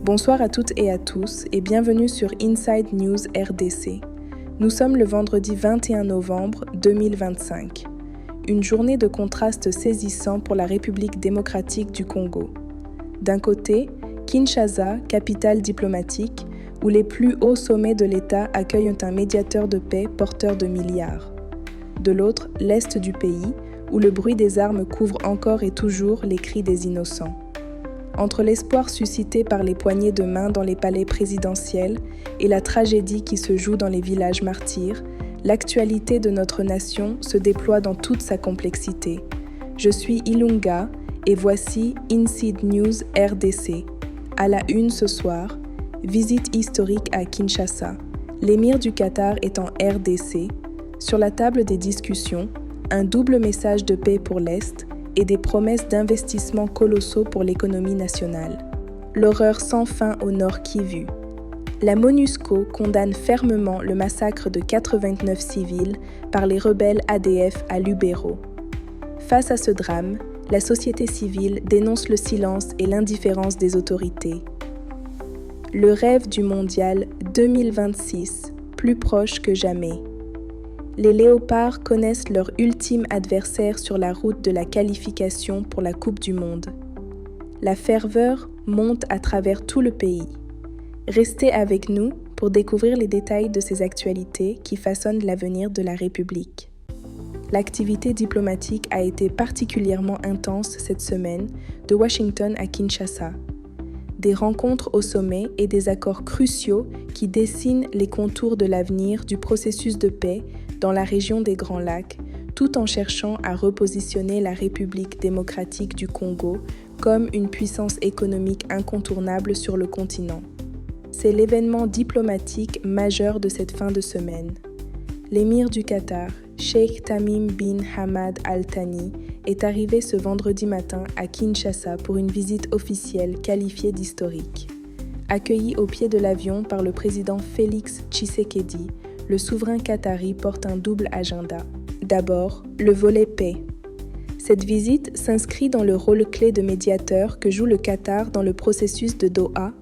Bonsoir à toutes et à tous et bienvenue sur Inside News RDC. Nous sommes le vendredi 21 novembre 2025. Une journée de contraste saisissant pour la République démocratique du Congo. D'un côté, Kinshasa, capitale diplomatique, où les plus hauts sommets de l'État accueillent un médiateur de paix porteur de milliards. De l'autre, l'est du pays, où le bruit des armes couvre encore et toujours les cris des innocents. Entre l'espoir suscité par les poignées de main dans les palais présidentiels et la tragédie qui se joue dans les villages martyrs, l'actualité de notre nation se déploie dans toute sa complexité. Je suis Ilunga et voici Inside News RDC. À la une ce soir, visite historique à Kinshasa. L'émir du Qatar est en RDC. Sur la table des discussions, un double message de paix pour l'Est et des promesses d'investissements colossaux pour l'économie nationale. L'horreur sans fin au Nord Kivu. La MONUSCO condamne fermement le massacre de 89 civils par les rebelles ADF à Lubero. Face à ce drame, la société civile dénonce le silence et l'indifférence des autorités. Le rêve du mondial 2026, plus proche que jamais. Les Léopards connaissent leur ultime adversaire sur la route de la qualification pour la Coupe du Monde. La ferveur monte à travers tout le pays. Restez avec nous pour découvrir les détails de ces actualités qui façonnent l'avenir de la République. L'activité diplomatique a été particulièrement intense cette semaine, de Washington à Kinshasa. Des rencontres au sommet et des accords cruciaux qui dessinent les contours de l'avenir du processus de paix dans la région des Grands Lacs, tout en cherchant à repositionner la République démocratique du Congo comme une puissance économique incontournable sur le continent. C'est l'événement diplomatique majeur de cette fin de semaine. L'émir du Qatar, Sheikh Tamim bin Hamad Al Thani, est arrivé ce vendredi matin à Kinshasa pour une visite officielle qualifiée d'historique. Accueilli au pied de l'avion par le président Félix Tshisekedi, le souverain qatari porte un double agenda. D'abord, le volet paix. Cette visite s'inscrit dans le rôle clé de médiateur que joue le Qatar dans le processus de Doha,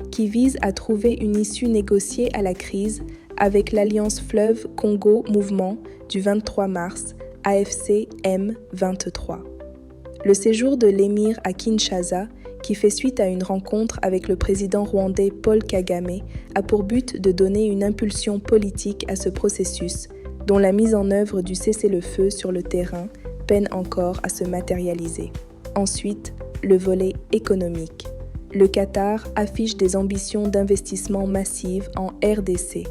qui vise à trouver une issue négociée à la crise avec l'Alliance Fleuve Congo Mouvement du 23 mars, AFC M23. Le séjour de l'émir à Kinshasa, qui fait suite à une rencontre avec le président rwandais Paul Kagame, a pour but de donner une impulsion politique à ce processus, dont la mise en œuvre du cessez-le-feu sur le terrain peine encore à se matérialiser. Ensuite, le volet économique. Le Qatar affiche des ambitions d'investissement massives en RDC.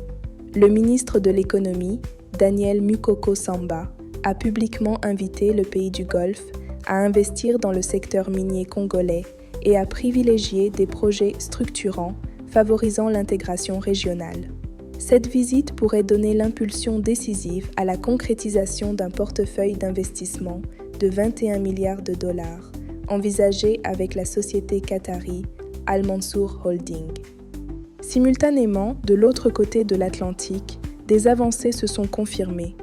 Le ministre de l'économie, Daniel Mukoko Samba, a publiquement invité le pays du Golfe à investir dans le secteur minier congolais et à privilégier des projets structurants favorisant l'intégration régionale. Cette visite pourrait donner l'impulsion décisive à la concrétisation d'un portefeuille d'investissement de 21 milliards de dollars, envisagé avec la société qatari Al Mansour Holding. Simultanément, de l'autre côté de l'Atlantique, des avancées se sont confirmées.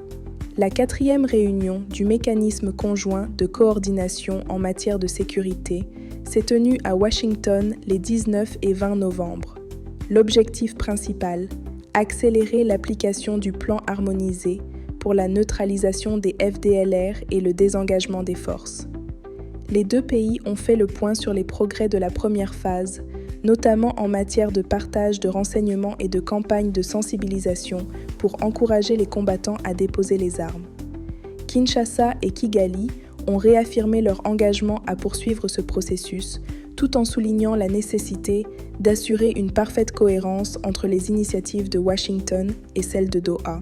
La 4e réunion du mécanisme conjoint de coordination en matière de sécurité s'est tenue à Washington les 19 et 20 novembre. L'objectif principal, accélérer l'application du plan harmonisé pour la neutralisation des FDLR et le désengagement des forces. Les deux pays ont fait le point sur les progrès de la première phase, notamment en matière de partage de renseignements et de campagnes de sensibilisation pour encourager les combattants à déposer les armes. Kinshasa et Kigali ont réaffirmé leur engagement à poursuivre ce processus, tout en soulignant la nécessité d'assurer une parfaite cohérence entre les initiatives de Washington et celles de Doha.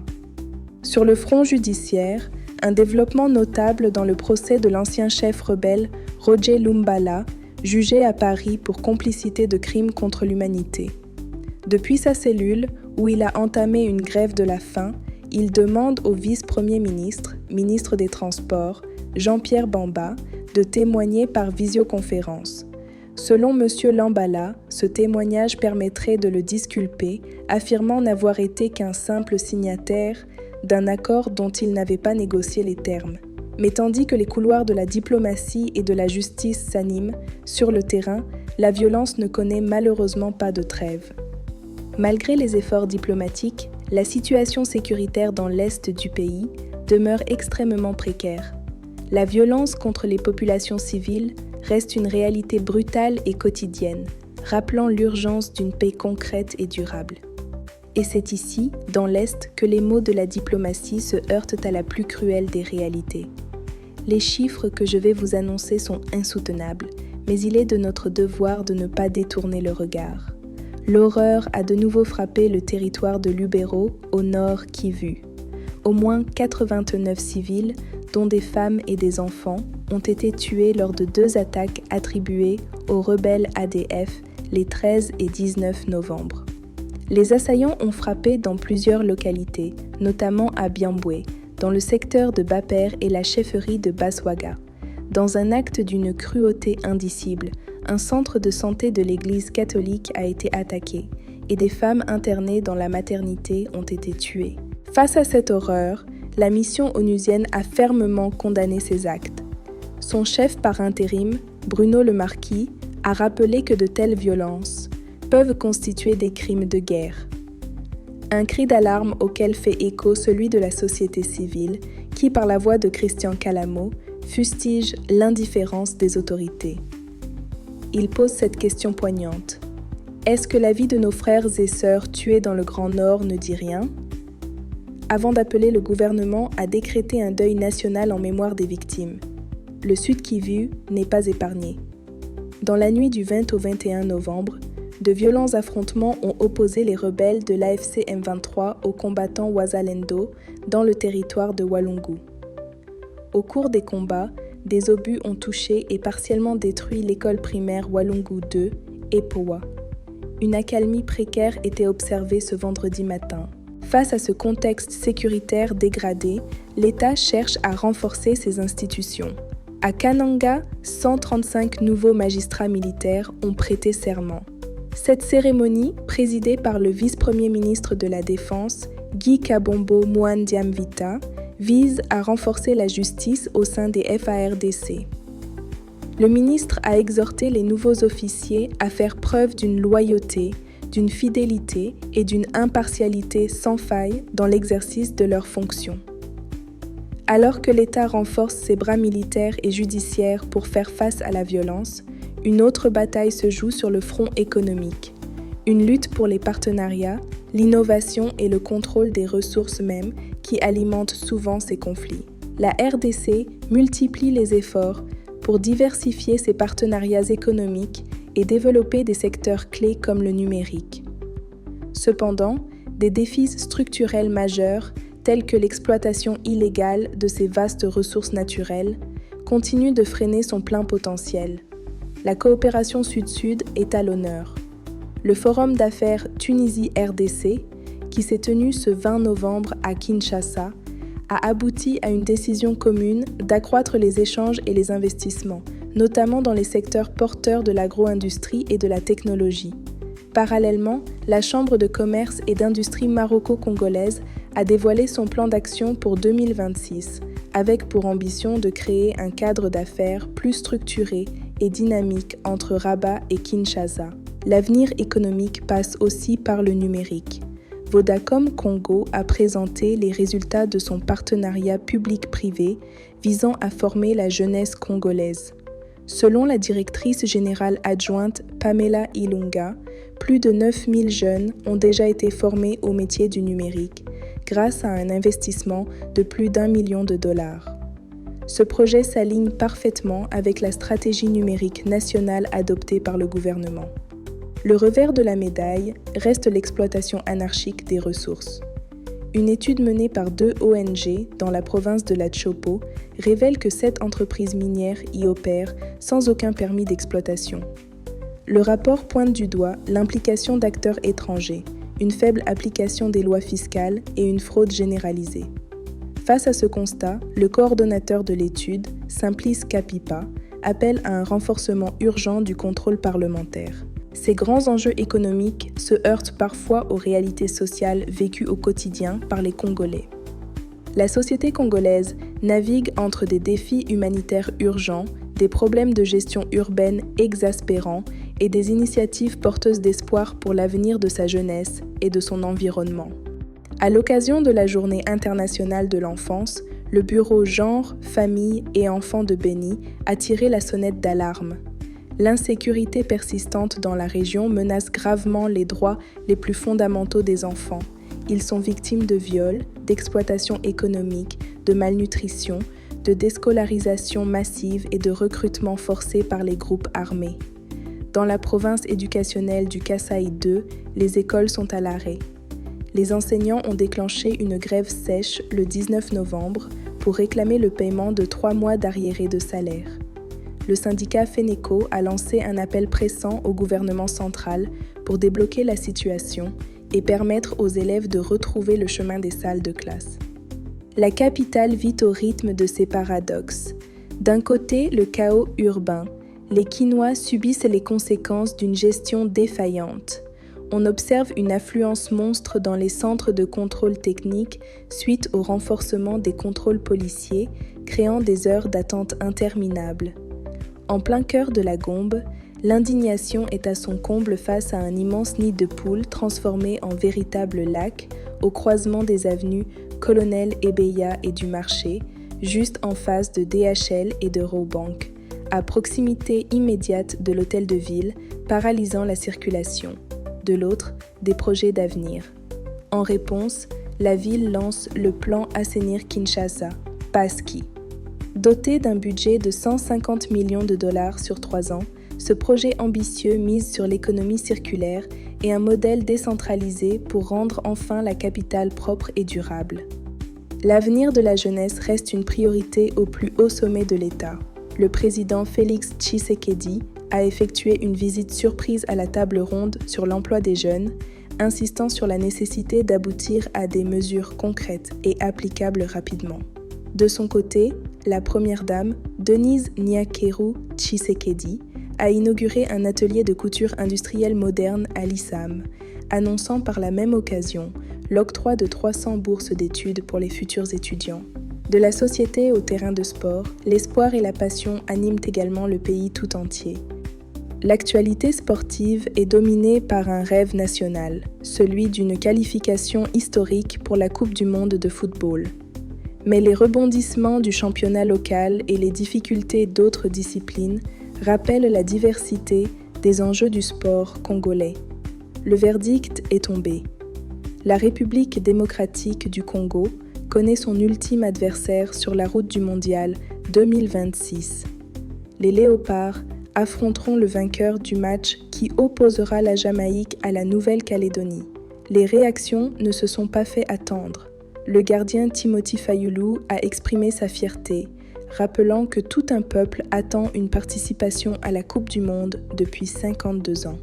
Sur le front judiciaire, un développement notable dans le procès de l'ancien chef rebelle Roger Lumbala, jugé à Paris pour complicité de crimes contre l'humanité. Depuis sa cellule, où il a entamé une grève de la faim, il demande au vice-premier ministre, ministre des Transports, Jean-Pierre Bamba, de témoigner par visioconférence. Selon M. Lumbala, ce témoignage permettrait de le disculper, affirmant n'avoir été qu'un simple signataire d'un accord dont il n'avait pas négocié les termes. Mais tandis que les couloirs de la diplomatie et de la justice s'animent, sur le terrain, la violence ne connaît malheureusement pas de trêve. Malgré les efforts diplomatiques, la situation sécuritaire dans l'est du pays demeure extrêmement précaire. La violence contre les populations civiles reste une réalité brutale et quotidienne, rappelant l'urgence d'une paix concrète et durable. Et c'est ici, dans l'Est, que les mots de la diplomatie se heurtent à la plus cruelle des réalités. Les chiffres que je vais vous annoncer sont insoutenables, mais il est de notre devoir de ne pas détourner le regard. L'horreur a de nouveau frappé le territoire de Lubero, au nord Kivu. Au moins 89 civils, dont des femmes et des enfants, ont été tués lors de 2 attaques attribuées aux rebelles ADF les 13 et 19 novembre. Les assaillants ont frappé dans plusieurs localités, notamment à Byambwe, dans le secteur de Baper et la chefferie de Baswaga. Dans un acte d'une cruauté indicible, un centre de santé de l'Église catholique a été attaqué et des femmes internées dans la maternité ont été tuées. Face à cette horreur, la mission onusienne a fermement condamné ces actes. Son chef par intérim, Bruno Le Marquis, a rappelé que de telles violences peuvent constituer des crimes de guerre. Un cri d'alarme auquel fait écho celui de la société civile qui, par la voix de Christian Calamo, fustige l'indifférence des autorités. Il pose cette question poignante. Est-ce que la vie de nos frères et sœurs tués dans le Grand Nord ne dit rien ? Avant d'appeler le gouvernement à décréter un deuil national en mémoire des victimes, le Sud Kivu n'est pas épargné. Dans la nuit du 20 au 21 novembre, de violents affrontements ont opposé les rebelles de l'AFC M23 aux combattants Wazalendo dans le territoire de Walungu. Au cours des combats, des obus ont touché et partiellement détruit l'école primaire Walungu 2 et Powa. Une accalmie précaire était observée ce vendredi matin. Face à ce contexte sécuritaire dégradé, l'État cherche à renforcer ses institutions. À Kananga, 135 nouveaux magistrats militaires ont prêté serment. Cette cérémonie, présidée par le vice-premier ministre de la Défense, Guy Kabombo Mouandiamvita, vise à renforcer la justice au sein des FARDC. Le ministre a exhorté les nouveaux officiers à faire preuve d'une loyauté, d'une fidélité et d'une impartialité sans faille dans l'exercice de leurs fonctions. Alors que l'État renforce ses bras militaires et judiciaires pour faire face à la violence, une autre bataille se joue sur le front économique. Une lutte pour les partenariats, l'innovation et le contrôle des ressources mêmes qui alimentent souvent ces conflits. La RDC multiplie les efforts pour diversifier ses partenariats économiques et développer des secteurs clés comme le numérique. Cependant, des défis structurels majeurs, tels que l'exploitation illégale de ces vastes ressources naturelles, continuent de freiner son plein potentiel. La coopération Sud-Sud est à l'honneur. Le Forum d'affaires Tunisie-RDC, qui s'est tenu ce 20 novembre à Kinshasa, a abouti à une décision commune d'accroître les échanges et les investissements, notamment dans les secteurs porteurs de l'agro-industrie et de la technologie. Parallèlement, la Chambre de commerce et d'industrie maroco-congolaise a dévoilé son plan d'action pour 2026, avec pour ambition de créer un cadre d'affaires plus structuré et dynamique entre Rabat et Kinshasa. L'avenir économique passe aussi par le numérique. Vodacom Congo a présenté les résultats de son partenariat public-privé visant à former la jeunesse congolaise. Selon la directrice générale adjointe Pamela Ilunga, plus de 9000 jeunes ont déjà été formés au métier du numérique grâce à un investissement de plus d'1 million de dollars. Ce projet s'aligne parfaitement avec la stratégie numérique nationale adoptée par le gouvernement. Le revers de la médaille reste l'exploitation anarchique des ressources. Une étude menée par 2 ONG dans la province de la Tshopo révèle que 7 entreprises minières y opèrent sans aucun permis d'exploitation. Le rapport pointe du doigt l'implication d'acteurs étrangers, une faible application des lois fiscales et une fraude généralisée. Face à ce constat, le coordonnateur de l'étude, Simplice Kapipa, appelle à un renforcement urgent du contrôle parlementaire. Ces grands enjeux économiques se heurtent parfois aux réalités sociales vécues au quotidien par les Congolais. La société congolaise navigue entre des défis humanitaires urgents, des problèmes de gestion urbaine exaspérants et des initiatives porteuses d'espoir pour l'avenir de sa jeunesse et de son environnement. À l'occasion de la Journée internationale de l'enfance, le bureau Genre, Famille et Enfants de Beni a tiré la sonnette d'alarme. L'insécurité persistante dans la région menace gravement les droits les plus fondamentaux des enfants. Ils sont victimes de viols, d'exploitation économique, de malnutrition, de déscolarisation massive et de recrutement forcé par les groupes armés. Dans la province éducationnelle du Kasaï 2, les écoles sont à l'arrêt. Les enseignants ont déclenché une grève sèche le 19 novembre pour réclamer le paiement de 3 mois d'arriérés de salaire. Le syndicat FENECO a lancé un appel pressant au gouvernement central pour débloquer la situation et permettre aux élèves de retrouver le chemin des salles de classe. La capitale vit au rythme de ses paradoxes. D'un côté, le chaos urbain. Les Kinois subissent les conséquences d'une gestion défaillante. On observe une affluence monstre dans les centres de contrôle technique suite au renforcement des contrôles policiers, créant des heures d'attente interminables. En plein cœur de la Gombe, l'indignation est à son comble face à un immense nid de poules transformé en véritable lac au croisement des avenues Colonel Ebeya et du Marché, juste en face de DHL et de Robank, à proximité immédiate de l'hôtel de ville, paralysant la circulation. De l'autre, des projets d'avenir. En réponse, la ville lance le plan Assainir Kinshasa, PASKI. Doté d'un budget de 150 millions de dollars sur 3 ans, ce projet ambitieux mise sur l'économie circulaire et un modèle décentralisé pour rendre enfin la capitale propre et durable. L'avenir de la jeunesse reste une priorité au plus haut sommet de l'État. Le président Félix Tshisekedi a effectué une visite surprise à la table ronde sur l'emploi des jeunes, insistant sur la nécessité d'aboutir à des mesures concrètes et applicables rapidement. De son côté, la première dame, Denise Nyakeru Tshisekedi, a inauguré un atelier de couture industrielle moderne à l'ISAM, annonçant par la même occasion l'octroi de 300 bourses d'études pour les futurs étudiants. De la société au terrain de sport, l'espoir et la passion animent également le pays tout entier. L'actualité sportive est dominée par un rêve national, celui d'une qualification historique pour la Coupe du monde de football. Mais les rebondissements du championnat local et les difficultés d'autres disciplines rappellent la diversité des enjeux du sport congolais. Le verdict est tombé. La République démocratique du Congo connaît son ultime adversaire sur la route du mondial 2026. Les Léopards affronteront le vainqueur du match qui opposera la Jamaïque à la Nouvelle-Calédonie. Les réactions ne se sont pas fait attendre. Le gardien Timothy Fayulu a exprimé sa fierté, rappelant que tout un peuple attend une participation à la Coupe du Monde depuis 52 ans.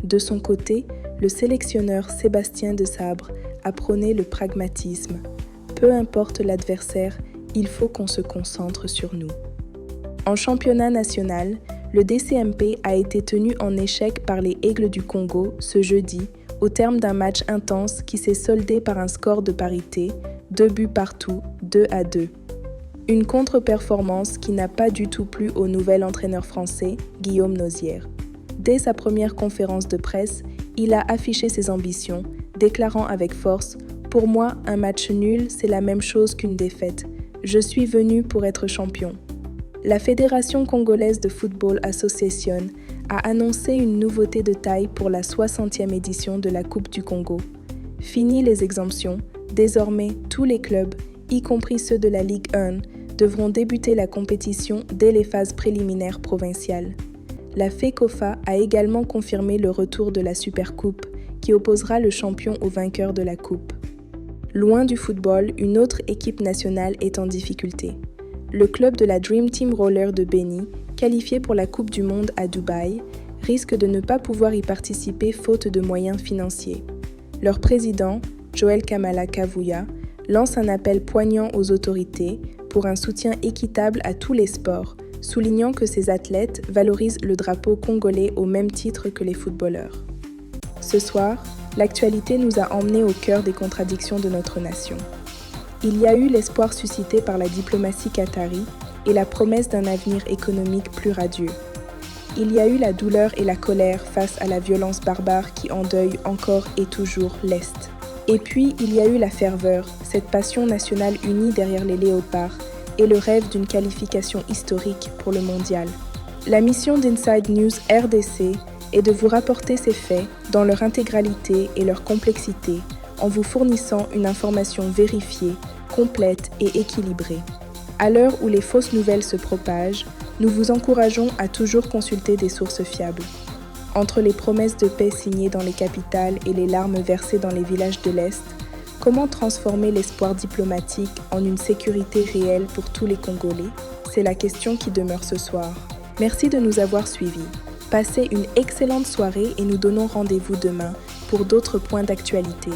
De son côté, le sélectionneur Sébastien Desabre a prôné le pragmatisme. Peu importe l'adversaire, il faut qu'on se concentre sur nous. En championnat national, le DCMP a été tenu en échec par les Aigles du Congo ce jeudi, au terme d'un match intense qui s'est soldé par un score de parité, 2 buts partout, 2-2. Une contre-performance qui n'a pas du tout plu au nouvel entraîneur français, Guillaume Nozière. Dès sa première conférence de presse, il a affiché ses ambitions, déclarant avec force « Pour moi, un match nul, c'est la même chose qu'une défaite. Je suis venu pour être champion. » La Fédération congolaise de football Association a annoncé une nouveauté de taille pour la 60e édition de la Coupe du Congo. Fini les exemptions, désormais tous les clubs, y compris ceux de la Ligue 1, devront débuter la compétition dès les phases préliminaires provinciales. La FECOFA a également confirmé le retour de la Supercoupe, qui opposera le champion au vainqueur de la Coupe. Loin du football, une autre équipe nationale est en difficulté. Le club de la Dream Team Roller de Beni, qualifié pour la Coupe du Monde à Dubaï, risque de ne pas pouvoir y participer faute de moyens financiers. Leur président, Joël Kamala Kavuya, lance un appel poignant aux autorités pour un soutien équitable à tous les sports, soulignant que ces athlètes valorisent le drapeau congolais au même titre que les footballeurs. Ce soir, l'actualité nous a emmenés au cœur des contradictions de notre nation. Il y a eu l'espoir suscité par la diplomatie qatari et la promesse d'un avenir économique plus radieux. Il y a eu la douleur et la colère face à la violence barbare qui endeuille encore et toujours l'Est. Et puis, il y a eu la ferveur, cette passion nationale unie derrière les léopards, et le rêve d'une qualification historique pour le mondial. La mission d'Inside News RDC est de vous rapporter ces faits dans leur intégralité et leur complexité, en vous fournissant une information vérifiée, complète et équilibrée. À l'heure où les fausses nouvelles se propagent, nous vous encourageons à toujours consulter des sources fiables. Entre les promesses de paix signées dans les capitales et les larmes versées dans les villages de l'Est, comment transformer l'espoir diplomatique en une sécurité réelle pour tous les Congolais? C'est la question qui demeure ce soir. Merci de nous avoir suivis. Passez une excellente soirée et nous donnons rendez-vous demain pour d'autres points d'actualité.